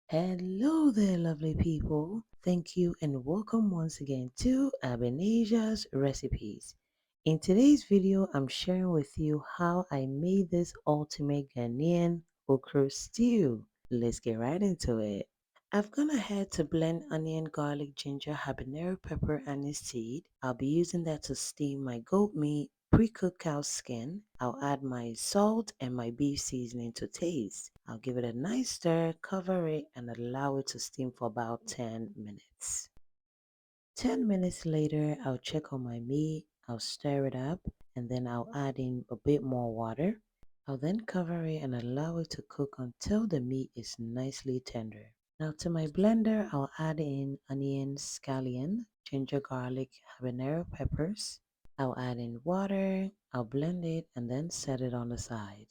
Hello there, lovely people. Thank you and welcome once again to Habenero's Recipes. In today's video, I'm sharing with you how I made this ultimate Ghanaian okra stew. Let's get right into it. I've gone ahead to blend onion, garlic, ginger, habanero pepper, and aniseed. I'll be using that to steam my goat meat, pre-cooked cow skin. I'll add my salt and my beef seasoning to taste. I'll give it a nice stir, cover it, and allow it to steam for about 10 minutes. 10 minutes later, I'll check on my meat, I'll stir it up, and then I'll add in a bit more water. I'll then cover it and allow it to cook until the meat is nicely tender. Now to my blender, I'll add in onions, scallion, ginger, garlic, habanero peppers. I'll add in water, I'll blend it, and then set it on the side.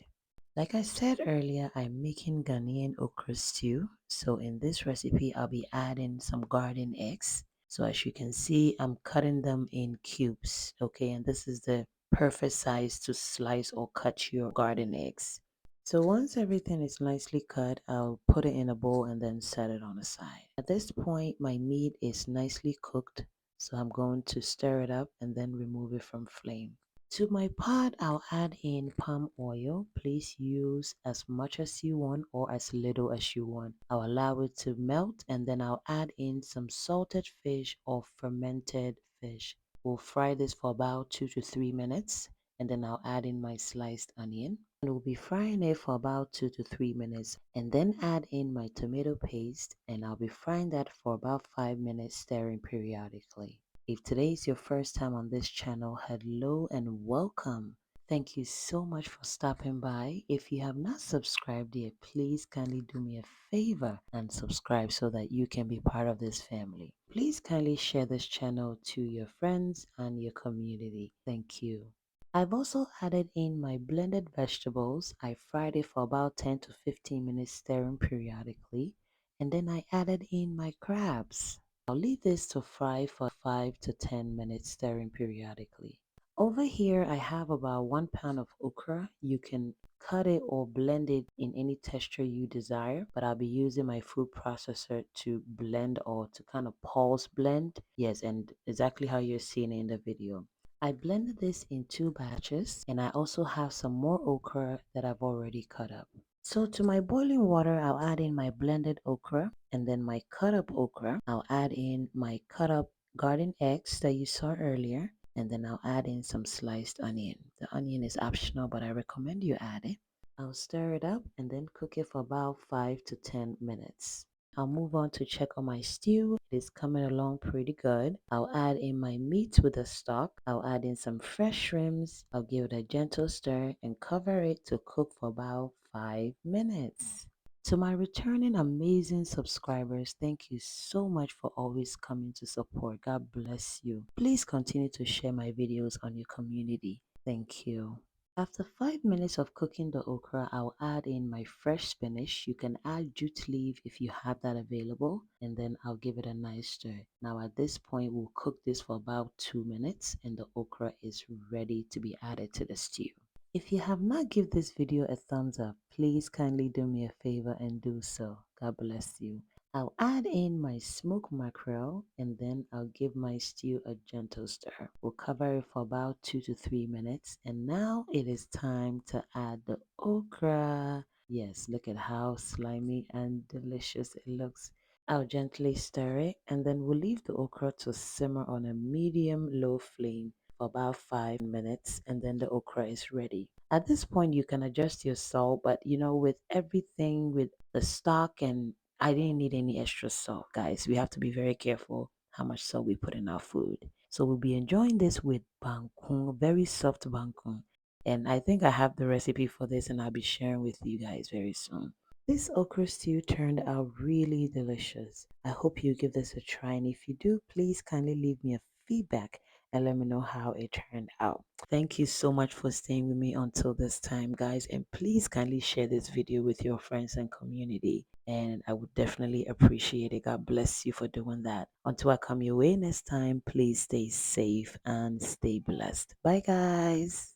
Like I said earlier, I'm making Ghanaian okra stew. So in this recipe, I'll be adding some garden eggs. So as you can see, I'm cutting them in cubes. Okay, and this is the perfect size to slice or cut your garden eggs. So once everything is nicely cut, I'll put it in a bowl and then set it on the side. At this point, my meat is nicely cooked. So I'm going to stir it up and then remove it from flame. To my pot, I'll add in palm oil. Please use as much as you want or as little as you want. I'll allow it to melt and then I'll add in some salted fish or fermented fish. We'll fry this for about 2 to 3 minutes and then I'll add in my sliced onion. And we'll be frying it for about 2 to 3 minutes and then add in my tomato paste and I'll be frying that for about 5 minutes, stirring periodically. If today is your first time on this channel, hello and welcome. Thank you so much for stopping by. If you have not subscribed yet, please kindly do me a favor and subscribe so that you can be part of this family. Please kindly share this channel to your friends and your community. Thank you. I've also added in my blended vegetables. I fried it for about 10 to 15 minutes, stirring periodically. And then I added in my crabs. I'll leave this to fry for 5 to 10 minutes, stirring periodically. Over here, I have about 1 pound of okra. You can cut it or blend it in any texture you desire, but I'll be using my food processor to blend or to kind of pulse blend. Yes, and exactly how you're seeing it in the video. I blended this in 2 batches, and I also have some more okra that I've already cut up. So to my boiling water, I'll add in my blended okra and then my cut up okra. I'll add in my cut up garden eggs that you saw earlier, and then I'll add in some sliced onion. The onion is optional, but I recommend you add it. I'll stir it up and then cook it for about 5 to 10 minutes. I'll move on to check on my stew. It is coming along pretty good. I'll add in my meat with the stock. I'll add in some fresh shrimps. I'll give it a gentle stir and cover it to cook for about 5 minutes. To my returning amazing subscribers, thank you so much for always coming to support. God bless you. Please continue to share my videos on your community. Thank you. After 5 minutes of cooking the okra, I'll add in my fresh spinach. You can add jute leaf if you have that available, and then I'll give it a nice stir. Now at this point, we'll cook this for about 2 minutes and the okra is ready to be added to the stew. If you have not give this video a thumbs up, please kindly do me a favor and do so. God bless you. I'll add in my smoked mackerel and then I'll give my stew a gentle stir. We'll cover it for about 2 to 3 minutes and now it is time to add the okra. Yes, look at how slimy and delicious it looks. I'll gently stir it and then we'll leave the okra to simmer on a medium-low flame for about 5 minutes and then the okra is ready. At this point, you can adjust your salt, but with everything, with the stock, and I didn't need any extra salt, guys. We have to be very careful how much salt we put in our food. So we'll be enjoying this with bangkung, very soft bangkung. And I think I have the recipe for this and I'll be sharing with you guys very soon. This okra stew turned out really delicious. I hope you give this a try, and if you do, please kindly leave me a feedback and let me know how it turned out. Thank you so much for staying with me until this time, guys, and please kindly share this video with your friends and community, and I would definitely appreciate it. God bless you for doing that. Until I come your way next time, please stay safe and stay blessed. Bye, guys.